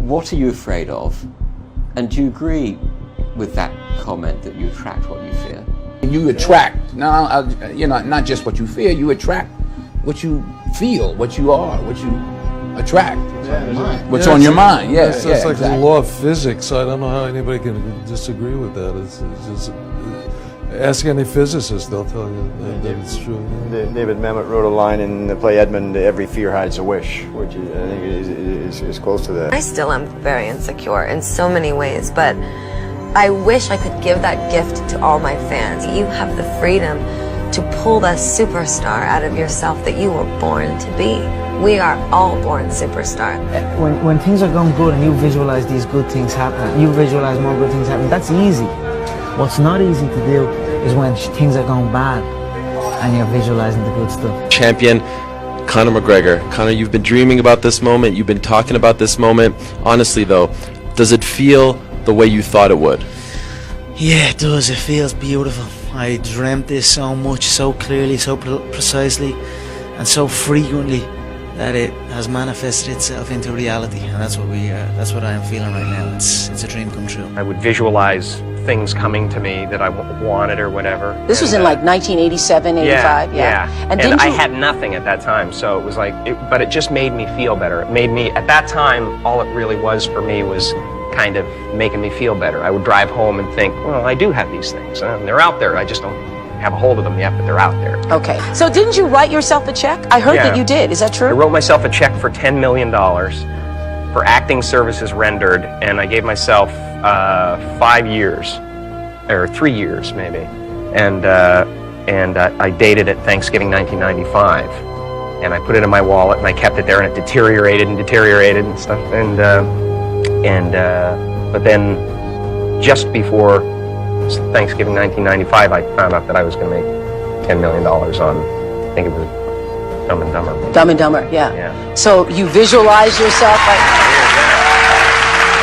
What are you afraid of? And do you agree with that comment that you attract what you fear? You attract, not just what you fear, you attract what you feel, what you are, what you attract. What's on your mind, It's like exactly. the law of physics. I don't know how anybody can disagree with that. It's just, ask any physicist, they'll tell you that it's true. David Mamet wrote a line in the play Edmund, "Every fear hides a wish," which I think is close to that. I still am very insecure in so many ways, but I wish I could give that gift to all my fans. You have the freedom to pull the superstar out of yourself that you were born to be. We are all born superstar. When things are going good and you visualize these good things happening, you visualize more good things happening, that's easy. What's not easy to do is when things are going bad and you're visualizing the good stuff. Champion Conor McGregor. Conor, you've been dreaming about this moment. You've been talking about this moment. Honestly, though, does it feel the way you thought it would? Yeah, it does. It feels beautiful. I dreamt this so much, so clearly, so precisely, and so frequently that it has manifested itself into reality. And that's what I am feeling right now. It's a dream come true. I would visualize things coming to me that I wanted or whatever. This was in like 1987, 85, yeah. And I had nothing at that time, so it was like, but it just made me feel better. It made me, at that time, all it really was for me was kind of making me feel better. I would drive home and think, well, I do have these things, and they're out there. I just don't have a hold of them yet, but they're out there. Okay. So didn't you write yourself a check? I heard that you did. Is that true? I wrote myself a check for $10 million for acting services rendered, and I gave myself 5 years, or 3 years maybe, and I dated it Thanksgiving 1995, and I put it in my wallet and I kept it there, and it deteriorated and stuff, but then just before Thanksgiving 1995, I found out that I was going to make $10 million on, I think it was Dumb and Dumber. Dumb and Dumber, yeah. So you visualize yourself like...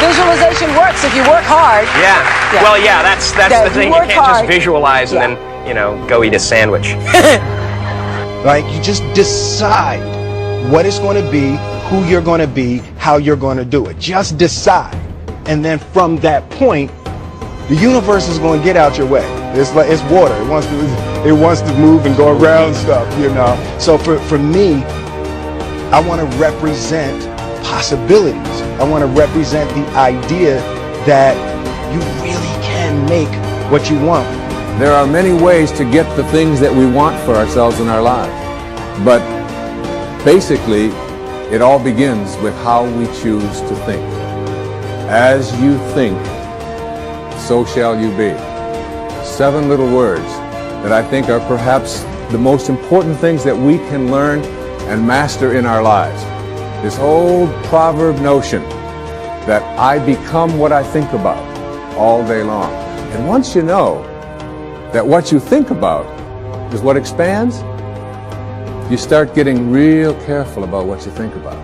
Visualization works if you work hard. Yeah. Well, yeah, that's the thing. You can't just visualize and then, go eat a sandwich. Like, you just decide what it's going to be, who you're going to be, how you're going to do it. Just decide. And then from that point, the universe is going to get out your way. It's like, it's water. It wants to move and go around stuff, So for me, I want to represent possibilities. I want to represent the idea that you really can make what you want. There are many ways to get the things that we want for ourselves in our lives. But basically, it all begins with how we choose to think. As you think, so shall you be. 7 little words that I think are perhaps the most important things that we can learn and master in our lives. This old proverb notion that I become what I think about all day long. And once you know that what you think about is what expands, you start getting real careful about what you think about.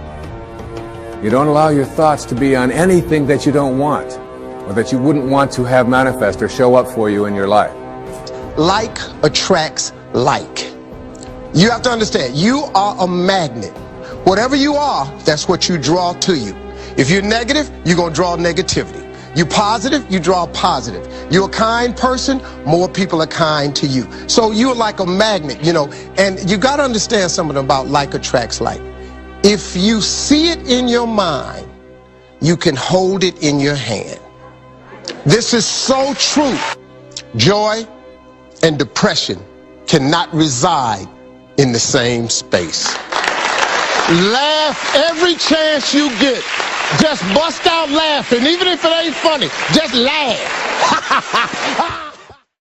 You don't allow your thoughts to be on anything that you don't want or that you wouldn't want to have manifest or show up for you in your life. Like attracts like. You have to understand, you are a magnet. Whatever you are, that's what you draw to you. If you're negative, you're going to draw negativity. You're positive, you draw positive. You're a kind person, more people are kind to you. So you're like a magnet, and you got to understand something about like attracts like. If you see it in your mind, you can hold it in your hand. This is so true. Joy and depression cannot reside in the same space. Laugh every chance you get. Just bust out laughing, even if it ain't funny. Just laugh.